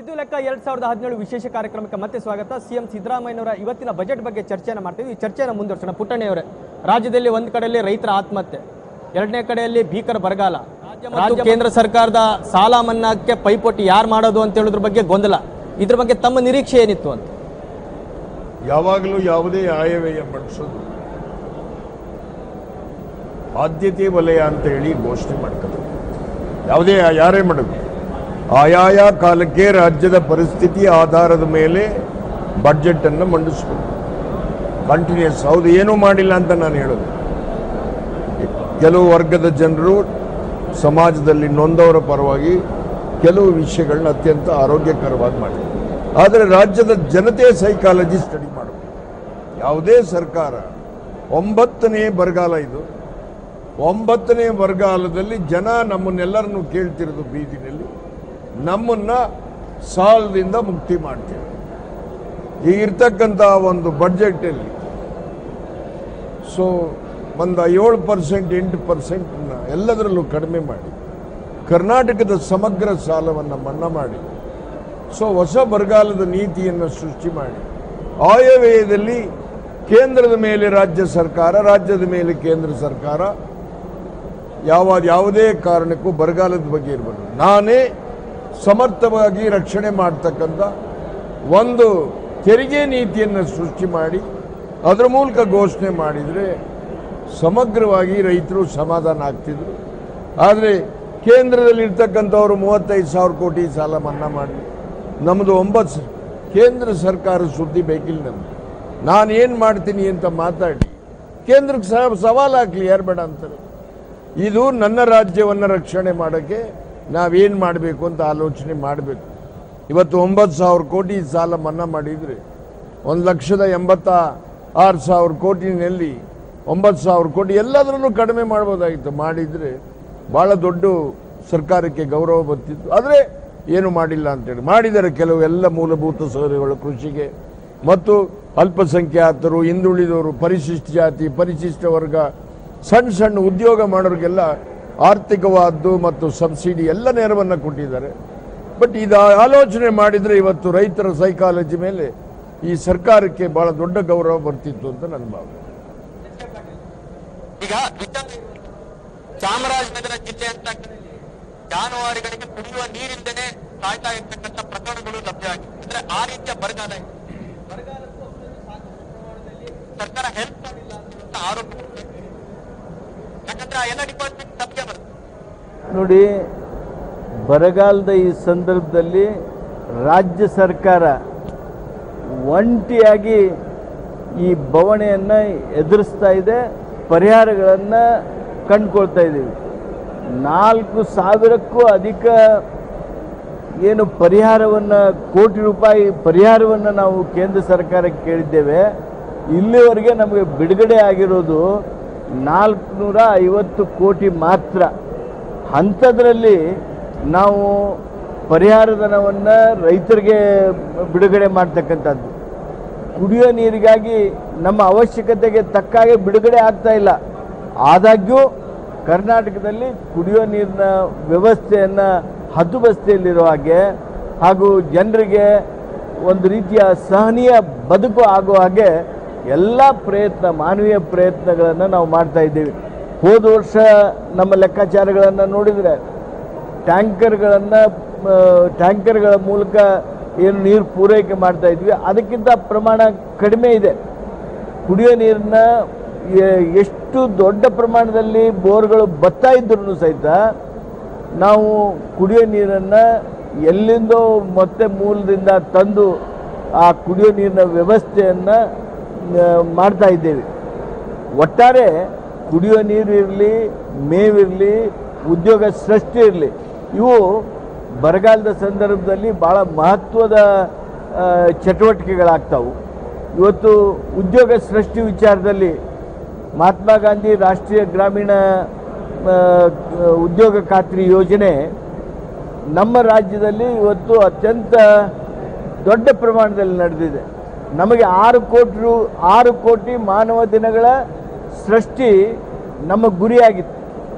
ಇದು ಲೆಕ್ಕ 2017 ವಿಶೇಷ ಕಾರ್ಯಕ್ರಮಕ್ಕೆ ಮತ್ತೆ ಸ್ವಾಗತ. ಸಿಎಂ ಸಿದ್ದರಾಮಯ್ಯನವರ ಇವತ್ತಿನ ಬಜೆಟ್ ಬಗ್ಗೆ ಚರ್ಚೆಯನ್ನು ಮಾಡ್ತೀವಿ. ಈ ಚರ್ಚೆಯನ್ನು ಮುಂದುವರಿಸೋಣ. ಪುಟ್ಟಣ್ಣಯವರೇ, ರಾಜ್ಯದಲ್ಲಿ ಒಂದು ಕಡೆಯಲ್ಲಿ ರೈತರ ಆತ್ಮಹತ್ಯೆ, ಎರಡನೇ ಕಡೆಯಲ್ಲಿ ಭೀಕರ ಬರಗಾಲ, ರಾಜ್ಯ ಕೇಂದ್ರ ಸರ್ಕಾರದ ಸಾಲ ಮನ್ನಾಕ್ಕೆ ಪೈಪೋಟಿ ಯಾರು ಮಾಡೋದು ಅಂತ ಹೇಳೋದ್ರ ಬಗ್ಗೆ ಗೊಂದಲ, ಇದ್ರ ಬಗ್ಗೆ ತಮ್ಮ ನಿರೀಕ್ಷೆ ಏನಿತ್ತು ಅಂತ? ಯಾವಾಗಲೂ ಯಾವುದೇ ಆಯವ್ಯಯ ಮಾಡಿಸೋದು ಆದ್ಯತೆ ವಲಯ ಅಂತ ಹೇಳಿ ಘೋಷಣೆ ಮಾಡ್ಕೋದು. ಯಾವುದೇ ಯಾರೇ ಮಾಡೋದು ಆಯಾಯ ಕಾಲಕ್ಕೆ ರಾಜ್ಯದ ಪರಿಸ್ಥಿತಿ ಆಧಾರದ ಮೇಲೆ ಬಡ್ಜೆಟನ್ನು ಮಂಡಿಸಬೇಕು. ಕಂಟಿನ್ಯೂಸ್. ಹೌದು, ಏನೂ ಮಾಡಿಲ್ಲ ಅಂತ ನಾನು ಹೇಳೋದು. ಕೆಲವು ವರ್ಗದ ಜನರು ಸಮಾಜದಲ್ಲಿ ನೊಂದವರ ಪರವಾಗಿ ಕೆಲವು ವಿಷಯಗಳನ್ನ ಅತ್ಯಂತ ಆರೋಗ್ಯಕರವಾಗಿ ಮಾಡಿ, ಆದರೆ ರಾಜ್ಯದ ಜನತೆಯ ಸೈಕಾಲಜಿ ಸ್ಟಡಿ ಮಾಡಬೇಕು. ಯಾವುದೇ ಸರ್ಕಾರ 9ನೇ ಬರಗಾಲ ಇದು, 9ನೇ ಬರಗಾಲದಲ್ಲಿ ಜನ ನಮ್ಮನ್ನೆಲ್ಲರನ್ನು ಕೇಳ್ತಿರೋದು ಬೀದಿನಲ್ಲಿ, ನಮ್ಮನ್ನ ಸಾಲದಿಂದ ಮುಕ್ತಿ ಮಾಡ್ತೇವೆ. ಈಗಿರ್ತಕ್ಕಂಥ ಒಂದು ಬಡ್ಜೆಟಲ್ಲಿ ಒಂದು 7%, 8% ಎಲ್ಲದರಲ್ಲೂ ಕಡಿಮೆ ಮಾಡಿ ಕರ್ನಾಟಕದ ಸಮಗ್ರ ಸಾಲವನ್ನು ಮನ್ನಾ ಮಾಡಿ ಹೊಸ ಬರಗಾಲದ ನೀತಿಯನ್ನು ಸೃಷ್ಟಿ ಮಾಡಿ ಆಯವ್ಯಯದಲ್ಲಿ ಕೇಂದ್ರದ ಮೇಲೆ ರಾಜ್ಯ ಸರ್ಕಾರ, ರಾಜ್ಯದ ಮೇಲೆ ಕೇಂದ್ರ ಸರ್ಕಾರ ಯಾವುದೇ ಕಾರಣಕ್ಕೂ ಬರಗಾಲದ ಬಗ್ಗೆ ಇರಬಾರ್ದು. ನಾನೇ ಸಮರ್ಥವಾಗಿ ರಕ್ಷಣೆ ಮಾಡ್ತಕ್ಕಂಥ ಒಂದು ತೆರಿಗೆ ನೀತಿಯನ್ನು ಸೃಷ್ಟಿ ಮಾಡಿ ಅದರ ಮೂಲಕ ಘೋಷಣೆ ಮಾಡಿದರೆ ಸಮಗ್ರವಾಗಿ ರೈತರು ಸಮಾಧಾನ ಆಗ್ತಿದ್ರು. ಆದರೆ ಕೇಂದ್ರದಲ್ಲಿರ್ತಕ್ಕಂಥವ್ರು 35,000 ಕೋಟಿ ಸಾಲ ಮನ್ನಾ ಮಾಡಿ ನಮ್ಮದು 9 ಕೇಂದ್ರ ಸರ್ಕಾರ ಸುದ್ದಿ ಬೇಕಿಲ್ಲ ನಮಗೆ. ನಾನೇನು ಮಾಡ್ತೀನಿ ಅಂತ ಮಾತಾಡಿ ಕೇಂದ್ರಕ್ಕೆ ಸವಾಲು ಹಾಕಲಿ, ಯಾರು ಬೇಡ ಅಂತಾರೆ. ಇದು ನನ್ನ ರಾಜ್ಯವನ್ನು ರಕ್ಷಣೆ ಮಾಡೋಕ್ಕೆ ನಾವೇನು ಮಾಡಬೇಕು ಅಂತ ಆಲೋಚನೆ ಮಾಡಬೇಕು. ಇವತ್ತು 9,000 ಕೋಟಿ ಸಾಲ ಮನ್ನಾ ಮಾಡಿದರೆ 1,86,000 ಕೋಟಿನಲ್ಲಿ 9,000 ಕೋಟಿ ಎಲ್ಲದರಲ್ಲೂ ಕಡಿಮೆ ಮಾಡ್ಬೋದಾಗಿತ್ತು. ಮಾಡಿದರೆ ಭಾಳ ದೊಡ್ಡ ಸರ್ಕಾರಕ್ಕೆ ಗೌರವ ಬರ್ತಿತ್ತು. ಆದರೆ ಏನು ಮಾಡಿಲ್ಲ ಅಂತೇಳಿ ಮಾಡಿದರೆ ಕೆಲವು ಎಲ್ಲ ಮೂಲಭೂತ ಸೌಕರ್ಯಗಳು ಕೃಷಿಗೆ ಮತ್ತು ಅಲ್ಪಸಂಖ್ಯಾತರು, ಹಿಂದುಳಿದವರು, ಪರಿಶಿಷ್ಟ ಜಾತಿ, ಪರಿಶಿಷ್ಟ ವರ್ಗ, ಸಣ್ಣ ಸಣ್ಣ ಉದ್ಯೋಗ ಮಾಡೋರಿಗೆಲ್ಲ ಆರ್ಥಿಕವಾದ್ದು ಮತ್ತು ಸಬ್ಸಿಡಿ ಎಲ್ಲ ನೆರವನ್ನು ಕೊಟ್ಟಿದ್ದಾರೆ. ಬಟ್ ಇದು ಆಲೋಚನೆ ಮಾಡಿದರೆ ಇವತ್ತು ರೈತರ ಸೈಕಾಲಜಿ ಮೇಲೆ ಈ ಸರ್ಕಾರಕ್ಕೆ ಬಹಳ ದೊಡ್ಡ ಗೌರವ ಬರ್ತಿತ್ತು ಅಂತ ನನ್ನ ಭಾವನೆ. ಈಗ ಚಾಮರಾಜನಗರ ಜಿಲ್ಲೆ ಅಂತ ಜಾನುವಾರುಗಳಿಗೆ ಕುಡಿಯುವ ನೀರಿಂದನೇ ಕಾಯ್ತಾ ಇರ್ತಕ್ಕಂಥ ಪ್ರಕರಣಗಳು ಲಭ್ಯ ಆಗಿದೆ. ಅಂದ್ರೆ ಆ ರೀತಿಯ ಬರಗಾಲ ಇದೆ. ಸರ್ಕಾರ ಹೆಲ್ಪ್ ಮಾಡಿಲ್ಲ ಅಂತ ಆರೋಪ. ಯಾಕಂದ್ರೆ ಆ ಎಲ್ಲ ಡಿಪಾರ್ಟ್ಮೆಂಟ್ ತಪ್ಪಿಗೆ ಬರುತ್ತೆ. ನೋಡಿ, ಬರಗಾಲದ ಈ ಸಂದರ್ಭದಲ್ಲಿ ರಾಜ್ಯ ಸರ್ಕಾರ ಒಂಟಿಯಾಗಿ ಈ ಬವಣೆಯನ್ನು ಎದುರಿಸ್ತಾ ಇದೆ, ಪರಿಹಾರಗಳನ್ನು ಕಂಡುಕೊಳ್ತಾ ಇದ್ದೀವಿ. 4,000ಕ್ಕೂ ಅಧಿಕ ಏನು ಪರಿಹಾರವನ್ನು, ಕೋಟಿ ರೂಪಾಯಿ ಪರಿಹಾರವನ್ನು ನಾವು ಕೇಂದ್ರ ಸರ್ಕಾರಕ್ಕೆ ಕೇಳಿದ್ದೇವೆ. ಇಲ್ಲಿವರೆಗೆ ನಮಗೆ ಬಿಡುಗಡೆ ಆಗಿರೋದು 450 ಕೋಟಿ ಮಾತ್ರ. ಅಂಥದ್ರಲ್ಲಿ ನಾವು ಪರಿಹಾರಧನವನ್ನು ರೈತರಿಗೆ ಬಿಡುಗಡೆ ಮಾಡ್ತಕ್ಕಂಥದ್ದು, ಕುಡಿಯೋ ನೀರಿಗಾಗಿ ನಮ್ಮ ಅವಶ್ಯಕತೆಗೆ ತಕ್ಕಾಗೆ ಬಿಡುಗಡೆ ಆಗ್ತಾ ಇಲ್ಲ. ಆದಾಗ್ಯೂ ಕರ್ನಾಟಕದಲ್ಲಿ ಕುಡಿಯೋ ನೀರಿನ ವ್ಯವಸ್ಥೆಯನ್ನು ಹದ್ದುಬಸ್ತಿಯಲ್ಲಿರೋ ಹಾಗೆ ಹಾಗೂ ಜನರಿಗೆ ಒಂದು ರೀತಿಯ ಸಹನೀಯ ಬದುಕು ಆಗೋ ಹಾಗೆ ಎಲ್ಲ ಪ್ರಯತ್ನ, ಮಾನವೀಯ ಪ್ರಯತ್ನಗಳನ್ನು ನಾವು ಮಾಡ್ತಾ ಇದ್ದೀವಿ. ಹೋದ ವರ್ಷ ನಮ್ಮ ಲೆಕ್ಕಾಚಾರಗಳನ್ನು ನೋಡಿದರೆ ಟ್ಯಾಂಕರ್ಗಳ ಮೂಲಕ ಏನು ನೀರು ಪೂರೈಕೆ ಮಾಡ್ತಾ ಇದ್ವಿ, ಅದಕ್ಕಿಂತ ಪ್ರಮಾಣ ಕಡಿಮೆ ಇದೆ. ಕುಡಿಯೋ ನೀರನ್ನ ಎಷ್ಟು ದೊಡ್ಡ ಪ್ರಮಾಣದಲ್ಲಿ ಬೋರ್ಗಳು ಬರ್ತಾ ಇದ್ರೂ ಸಹಿತ ನಾವು ಕುಡಿಯೋ ನೀರನ್ನು ಎಲ್ಲಿಂದೋ ಮತ್ತೆ ಮೂಲದಿಂದ ತಂದು ಆ ಕುಡಿಯೋ ನೀರಿನ ವ್ಯವಸ್ಥೆಯನ್ನು ಮಾಡ್ತಾ ಇದ್ದೇವೆ. ಒಟ್ಟಾರೆ ಕುಡಿಯೋ ನೀರು ಇರಲಿ, ಮೇವಿರಲಿ, ಉದ್ಯೋಗ ಸೃಷ್ಟಿ ಇರಲಿ, ಇವು ಬರಗಾಲದ ಸಂದರ್ಭದಲ್ಲಿ ಭಾಳ ಮಹತ್ವದ ಚಟುವಟಿಕೆಗಳಾಗ್ತಾವು. ಇವತ್ತು ಉದ್ಯೋಗ ಸೃಷ್ಟಿ ವಿಚಾರದಲ್ಲಿ ಮಹಾತ್ಮ ಗಾಂಧಿ ರಾಷ್ಟ್ರೀಯ ಗ್ರಾಮೀಣ ಉದ್ಯೋಗ ಖಾತ್ರಿ ಯೋಜನೆ ನಮ್ಮ ರಾಜ್ಯದಲ್ಲಿ ಇವತ್ತು ಅತ್ಯಂತ ದೊಡ್ಡ ಪ್ರಮಾಣದಲ್ಲಿ ನಡೆದಿದೆ. ನಮಗೆ 6 ಕೋಟಿ ಮಾನವ ದಿನಗಳ ಸೃಷ್ಟಿ ನಮ್ಮ ಗುರಿಯಾಗಿತ್ತು.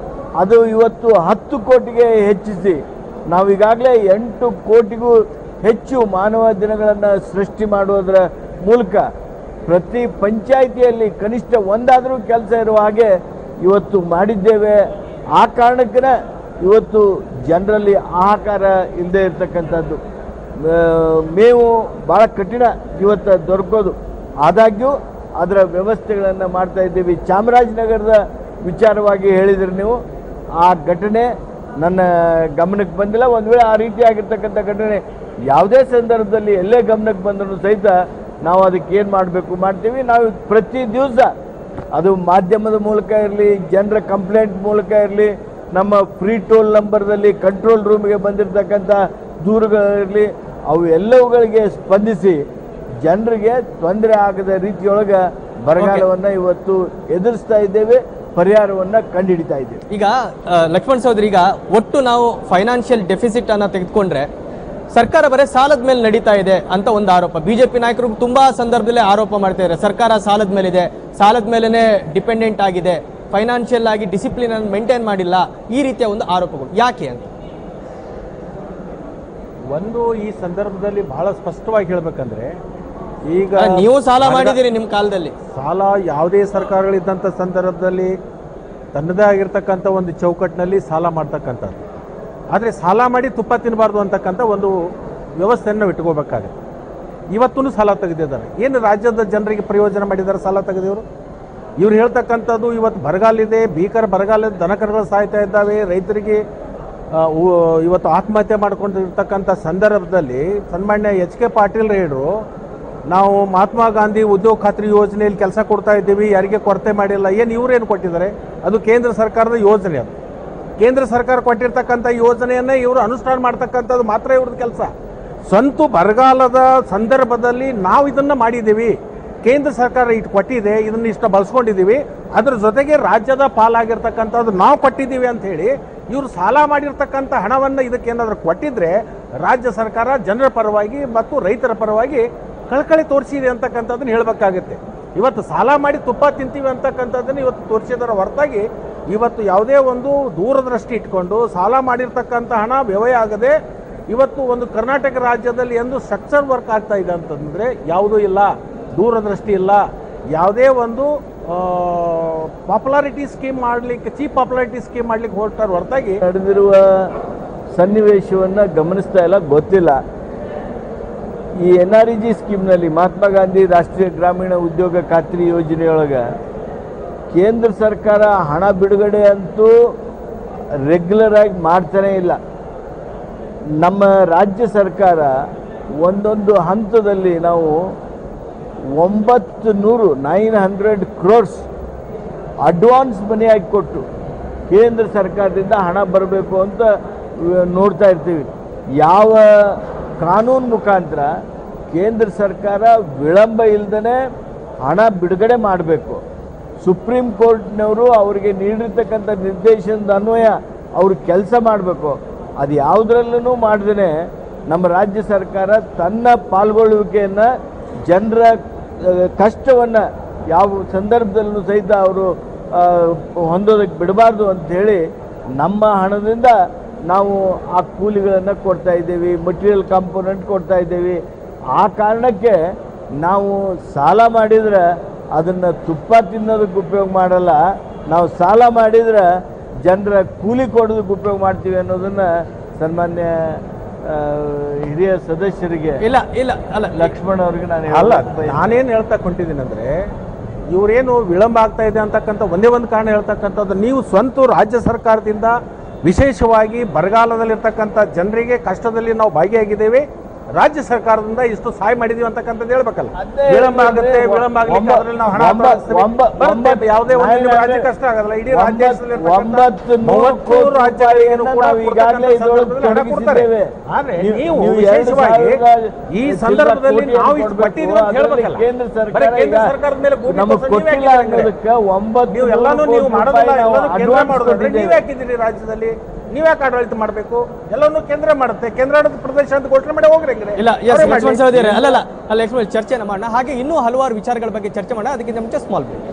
ಅದು ಇವತ್ತು 10 ಕೋಟಿಗೆ ಹೆಚ್ಚಿಸಿ ನಾವೀಗಾಗಲೇ 8 ಕೋಟಿಗೂ ಹೆಚ್ಚು ಮಾನವ ದಿನಗಳನ್ನು ಸೃಷ್ಟಿ ಮಾಡುವುದರ ಮೂಲಕ ಪ್ರತಿ ಪಂಚಾಯಿತಿಯಲ್ಲಿ ಕನಿಷ್ಠ ಒಂದಾದರೂ ಕೆಲಸ ಇರುವ ಹಾಗೆ ಇವತ್ತು ಮಾಡಿದ್ದೇವೆ. ಆ ಕಾರಣಕ್ಕೆ ಇವತ್ತು ಜನರಲ್ಲಿ ಆಹಾಕಾರ ಇಲ್ಲದೆ ಇರತಕ್ಕಂಥದ್ದು. ಮೇವು ಭಾಳ ಕಠಿಣ ಇವತ್ತು ದೊರಕೋದು. ಆದಾಗ್ಯೂ ಅದರ ವ್ಯವಸ್ಥೆಗಳನ್ನು ಮಾಡ್ತಾ ಇದ್ದೀವಿ. ಚಾಮರಾಜನಗರದ ವಿಚಾರವಾಗಿ ಹೇಳಿದ್ರಿ ನೀವು, ಆ ಘಟನೆ ನನ್ನ ಗಮನಕ್ಕೆ ಬಂದಿಲ್ಲ. ಒಂದು ವೇಳೆ ಆ ರೀತಿಯಾಗಿರ್ತಕ್ಕಂಥ ಘಟನೆ ಯಾವುದೇ ಸಂದರ್ಭದಲ್ಲಿ ಎಲ್ಲೇ ಗಮನಕ್ಕೆ ಬಂದರೂ ಸಹಿತ ನಾವು ಅದಕ್ಕೆ ಏನು ಮಾಡಬೇಕು ಮಾಡ್ತೀವಿ. ನಾವು ಪ್ರತಿ ದಿವಸ ಅದು ಮಾಧ್ಯಮದ ಮೂಲಕ ಇರಲಿ, ಜನರ ಕಂಪ್ಲೇಂಟ್ ಮೂಲಕ ಇರಲಿ, ನಮ್ಮ ಫ್ರೀ ಟೋಲ್ ನಂಬರ್ದಲ್ಲಿ ಕಂಟ್ರೋಲ್ ರೂಮ್ಗೆ ಬಂದಿರತಕ್ಕಂಥ ದೂರುಗಳಿರಲಿ, ಅವು ಎಲ್ಲವುಗಳಿಗೆ ಸ್ಪಂದಿಸಿ ಜನರಿಗೆ ತೊಂದರೆ ಆಗದ ರೀತಿಯೊಳಗೆ ಬರಗಾಲವನ್ನು ಇವತ್ತು ಎದುರಿಸ್ತಾ ಇದ್ದೇವೆ, ಪರಿಹಾರವನ್ನು ಕಂಡುಹಿಡಿತಾ ಇದ್ದೇವೆ. ಈಗ ಲಕ್ಷ್ಮಣ್ ಸಹೋದರಿ, ಈಗ ಒಟ್ಟು ನಾವು ಫೈನಾನ್ಷಿಯಲ್ ಡೆಫಿಸಿಟ್ ಅನ್ನ ತೆಗೆದುಕೊಂಡ್ರೆ ಸರ್ಕಾರ ಬರೀ ಸಾಲದ ಮೇಲೆ ನಡೀತಾ ಇದೆ ಅಂತ ಒಂದು ಆರೋಪ ಬಿಜೆಪಿ ನಾಯಕರು ತುಂಬಾ ಸಂದರ್ಭದಲ್ಲಿ ಆರೋಪ ಮಾಡ್ತಾ ಇದ್ದಾರೆ. ಸರ್ಕಾರ ಸಾಲದ ಮೇಲಿದೆ, ಸಾಲದ ಮೇಲೆನೆ ಡಿಪೆಂಡೆಂಟ್ ಆಗಿದೆ, ಫೈನಾನ್ಷಿಯಲ್ ಆಗಿ ಡಿಸಿಪ್ಲಿನ್ ಅನ್ನು ಮೇಂಟೈನ್ ಮಾಡಿಲ್ಲ, ಈ ರೀತಿಯ ಒಂದು ಆರೋಪಗಳು ಯಾಕೆ ಅಂತ. ಒಂದು ಈ ಸಂದರ್ಭದಲ್ಲಿ ಬಹಳ ಸ್ಪಷ್ಟವಾಗಿ ಹೇಳ್ಬೇಕಂದ್ರೆ, ಈಗ ನೀವು ಸಾಲ ಮಾಡಿದ್ದೀರಿ ನಿಮ್ಮ ಕಾಲದಲ್ಲಿ. ಸಾಲ ಯಾವುದೇ ಸರ್ಕಾರಗಳಿದ್ದಂಥ ಸಂದರ್ಭದಲ್ಲಿ ತನ್ನದೇ ಆಗಿರ್ತಕ್ಕಂಥ ಒಂದು ಚೌಕಟ್ಟಿನಲ್ಲಿ ಸಾಲ ಮಾಡ್ತಕ್ಕಂಥದ್ದು. ಆದರೆ ಸಾಲ ಮಾಡಿ ತುಪ್ಪ ತಿನ್ನಬಾರ್ದು ಅಂತಕ್ಕಂಥ ಒಂದು ವ್ಯವಸ್ಥೆಯನ್ನು ಇಟ್ಕೋಬೇಕಾಗುತ್ತೆ. ಇವತ್ತೂ ಸಾಲ ತೆಗೆದಿದ್ದಾರೆ. ಏನು ರಾಜ್ಯದ ಜನರಿಗೆ ಪ್ರಯೋಜನ ಮಾಡಿದ್ದಾರೆ ಸಾಲ ತೆಗೆದಿವರು? ಇವ್ರು ಹೇಳ್ತಕ್ಕಂಥದ್ದು ಇವತ್ತು ಬರಗಾಲಿದೆ, ಭೀಕರ ಬರಗಾಲ, ದನಕರುಗಳು ಸಾಯ್ತಾ ಇದ್ದಾವೆ, ರೈತರಿಗೆ ಇವತ್ತು ಆತ್ಮಹತ್ಯೆ ಮಾಡ್ಕೊಂಡಿರ್ತಕ್ಕಂಥ ಸಂದರ್ಭದಲ್ಲಿ ಸನ್ಮಾನ್ಯ ಎಚ್.ಕೆ. ಪಾಟೀಲ್ ರೈಡರು ನಾವು ಮಹಾತ್ಮ ಗಾಂಧಿ ಉದ್ಯೋಗ ಖಾತ್ರಿ ಯೋಜನೆಯಲ್ಲಿ ಕೆಲಸ ಕೊಡ್ತಾ ಇದ್ದೀವಿ, ಯಾರಿಗೆ ಕೊರತೆ ಮಾಡಿಲ್ಲ. ಏನು ಇವರೇನು ಕೊಟ್ಟಿದ್ದಾರೆ? ಅದು ಕೇಂದ್ರ ಸರ್ಕಾರದ ಯೋಜನೆ. ಅದು ಕೇಂದ್ರ ಸರ್ಕಾರ ಕೊಟ್ಟಿರ್ತಕ್ಕಂಥ ಯೋಜನೆಯನ್ನೇ ಇವರು ಅನುಷ್ಠಾನ ಮಾಡ್ತಕ್ಕಂಥದ್ದು ಮಾತ್ರ ಇವ್ರದ್ದು ಕೆಲಸ. ಸ್ವಂತ ಬರಗಾಲದ ಸಂದರ್ಭದಲ್ಲಿ ನಾವು ಇದನ್ನು ಮಾಡಿದ್ದೀವಿ, ಕೇಂದ್ರ ಸರ್ಕಾರ ಇಟ್ಟು ಕೊಟ್ಟಿದೆ, ಇದನ್ನು ಇಷ್ಟ ಬಳಸ್ಕೊಂಡಿದ್ದೀವಿ, ಅದ್ರ ಜೊತೆಗೆ ರಾಜ್ಯದ ಪಾಲಾಗಿರ್ತಕ್ಕಂಥದ್ದು ನಾವು ಕೊಟ್ಟಿದ್ದೀವಿ ಅಂಥೇಳಿ ಇವರು ಸಾಲ ಮಾಡಿರ್ತಕ್ಕಂಥ ಹಣವನ್ನು ಇದಕ್ಕೇನಾದರೂ ಕೊಟ್ಟಿದ್ರೆ ರಾಜ್ಯ ಸರ್ಕಾರ ಜನರ ಪರವಾಗಿ ಮತ್ತು ರೈತರ ಪರವಾಗಿ ಕಳಕಳಿ ತೋರಿಸಿದೆ ಅಂತಕ್ಕಂಥದ್ದನ್ನು ಹೇಳಬೇಕಾಗುತ್ತೆ. ಇವತ್ತು ಸಾಲ ಮಾಡಿ ತುಪ್ಪ ತಿಂತೀವಿ ಅಂತಕ್ಕಂಥದ್ದನ್ನು ಇವತ್ತು ತೋರಿಸಿದರ ಹೊರತಾಗಿ ಇವತ್ತು ಯಾವುದೇ ಒಂದು ದೂರದೃಷ್ಟಿ ಇಟ್ಕೊಂಡು ಸಾಲ ಮಾಡಿರ್ತಕ್ಕಂಥ ಹಣ ವ್ಯಯ ಆಗದೆ ಇವತ್ತು ಒಂದು ಕರ್ನಾಟಕ ರಾಜ್ಯದಲ್ಲಿ ಎಂದು ಸ್ಟ್ರಕ್ಚರ್ ವರ್ಕ್ ಆಗ್ತಾ ಇದೆ ಅಂತಂದರೆ ಯಾವುದೂ ಇಲ್ಲ, ದೂರದೃಷ್ಟಿ ಇಲ್ಲ. ಯಾವುದೇ ಒಂದು ಪಾಪ್ಯುಲಾರಿಟಿ ಸ್ಕೀಮ್ ಮಾಡಲಿಕ್ಕೆ, ಚೀಪ್ ಪಾಪ್ಯುಲಾರಿಟಿ ಸ್ಕೀಮ್ ಮಾಡಲಿಕ್ಕೆ ಹೊರಟಾರ ಹೊರತಾಗಿ ನಡೆದಿರುವ ಸನ್ನಿವೇಶವನ್ನು ಗಮನಿಸ್ತಾ ಇಲ್ಲ, ಗೊತ್ತಿಲ್ಲ. ಈ NREG ಸ್ಕೀಮ್ನಲ್ಲಿ ಮಹಾತ್ಮ ಗಾಂಧಿ ರಾಷ್ಟ್ರೀಯ ಗ್ರಾಮೀಣ ಉದ್ಯೋಗ ಖಾತ್ರಿ ಯೋಜನೆಯೊಳಗೆ ಕೇಂದ್ರ ಸರ್ಕಾರ ಹಣ ಬಿಡುಗಡೆ ಅಂತೂ ರೆಗ್ಯುಲರ್ ಆಗಿ ಮಾಡ್ತಾನೇ ಇಲ್ಲ. ನಮ್ಮ ರಾಜ್ಯ ಸರ್ಕಾರ ಒಂದೊಂದು ಹಂತದಲ್ಲಿ ನಾವು 900 crores ಅಡ್ವಾನ್ಸ್ ಮನೆಯಾಗಿ ಕೊಟ್ಟು ಕೇಂದ್ರ ಸರ್ಕಾರದಿಂದ ಹಣ ಬರಬೇಕು ಅಂತ ನೋಡ್ತಾ ಇರ್ತೀವಿ. ಯಾವ ಕಾನೂನು ಮುಖಾಂತರ ಕೇಂದ್ರ ಸರ್ಕಾರ ವಿಳಂಬ ಇಲ್ಲದೇ ಹಣ ಬಿಡುಗಡೆ ಮಾಡಬೇಕು. ಸುಪ್ರೀಂ ಕೋರ್ಟ್ನವರು ಅವರಿಗೆ ನೀಡಿರ್ತಕ್ಕಂಥ ನಿರ್ದೇಶನದ ಅನ್ವಯ ಅವರು ಕೆಲಸ ಮಾಡಬೇಕು. ಅದು ಯಾವುದರಲ್ಲೂ ಮಾಡದೇ ನಮ್ಮ ರಾಜ್ಯ ಸರ್ಕಾರ ತನ್ನ ಪಾಲ್ಗೊಳ್ಳುವಿಕೆಯನ್ನು, ಜನರ ಕಷ್ಟವನ್ನು ಯಾವ ಸಂದರ್ಭದಲ್ಲೂ ಸಹಿತ ಅವರು ಹೊಂದೋದಕ್ಕೆ ಬಿಡಬಾರ್ದು ಅಂಥೇಳಿ ನಮ್ಮ ಹಣದಿಂದ ನಾವು ಆ ಕೂಲಿಗಳನ್ನು ಕೊಡ್ತಾ ಇದ್ದೀವಿ, ಮಟೀರಿಯಲ್ ಕಾಂಪೋನೆಂಟ್ ಕೊಡ್ತಾ ಇದ್ದೀವಿ. ಆ ಕಾರಣಕ್ಕೆ ನಾವು ಸಾಲ ಮಾಡಿದರೆ ಅದನ್ನು ತುಪ್ಪ ತಿನ್ನೋದಕ್ಕೆ ಉಪಯೋಗ ಮಾಡಲ್ಲ, ನಾವು ಸಾಲ ಮಾಡಿದರೆ ಜನರ ಕೂಲಿ ಕೊಡೋದಕ್ಕೆ ಉಪಯೋಗ ಮಾಡ್ತೀವಿ ಅನ್ನೋದನ್ನು ಸನ್ಮಾನ್ಯ ಹಿರಿಯ ಸದಸ್ಯರಿಗೆ ಅಲ್ಲ ಲಕ್ಷ್ಮಣ್ ಅವ್ರಿಗೆ ನಾನೇನು ಹೇಳ್ತಾ ಕೊಂಡಿದ್ದೀನಿ ಅಂದರೆ, ಇವರೇನು ವಿಳಂಬ ಆಗ್ತಾ ಇದೆ ಅಂತಕ್ಕಂಥ ಒಂದೇ ಒಂದು ಕಾರಣ ಹೇಳ್ತಕ್ಕಂಥದ್ದು, ನೀವು ಸ್ವಂತ ರಾಜ್ಯ ಸರ್ಕಾರದಿಂದ ವಿಶೇಷವಾಗಿ ಬರಗಾಲದಲ್ಲಿರ್ತಕ್ಕಂಥ ಜನರಿಗೆ ಕಷ್ಟದಲ್ಲಿ ನಾವು ಭಾಗಿಯಾಗಿದ್ದೇವೆ, ರಾಜ್ಯ ಸರ್ಕಾರದಿಂದ ಇಷ್ಟು ಸಹಾಯ ಮಾಡಿದೀವಿ ಅಂತಕ್ಕಂಥದ್ದು ಹೇಳ್ಬೇಕಲ್ಲ. ವಿಳಂಬ ಆಗುತ್ತೆ, ವಿಳಂಬ ಆಗಲಿಕ್ಕೆ ಅದರಲ್ಲಿ ನಾವು ಹಣ ಬರುತ್ತೆ, ಯಾವುದೇ ಒಂದು ರಾಜ್ಯ ಕಷ್ಟ ಆಗಲ್ಲ. ಇಡೀ ರಾಜ್ಯದಲ್ಲಿ 30 ರಾಜ್ಯಗಳಿಗೂ ಆದ್ರೆ ನೀವು ವಿಶೇಷವಾಗಿ ಈ ಸಂದರ್ಭದಲ್ಲಿ ನಾವು ಇಷ್ಟು ಕೊಟ್ಟಿದ್ದೀವಿ ಅಂತ ಹೇಳ್ಬೇಕಲ್ಲ. ಕೇಂದ್ರ ಸರ್ಕಾರದ ಮೇಲೆ ನೀವು ಎಲ್ಲಾನು ನೀವು ಮಾಡೋದಿಲ್ಲ, ಎಲ್ಲಾನು ಕೇಂದ್ರ ಮಾಡೋದ್ರೆ ನೀವ್ ಯಾಕಿದ್ದೀರಿ ರಾಜ್ಯದಲ್ಲಿ? ನೀವ್ಯಾಕೆ ಆಡಳಿತ ಮಾಡಬೇಕು? ಎಲ್ಲವನ್ನೂ ಕೇಂದ್ರ ಮಾಡುತ್ತೆ, ಕೇಂದ್ರಾಡಳಿತ ಪ್ರದೇಶ ಅಂತ ಘೋಷಣೆ ಮಾಡಿ ಹೋಗ್ರಿ. ಚರ್ಚೆನ ಮಾಡೋಣ. ಹಾಗೆ ಇನ್ನೂ ಹಲವಾರು ವಿಚಾರಗಳ ಬಗ್ಗೆ ಚರ್ಚೆ ಮಾಡೋಣ. ಅದಕ್ಕಿಂತ ಮುಂಚೆ ಸ್ಮಾಲ್ ಬ್ರೇಕ್.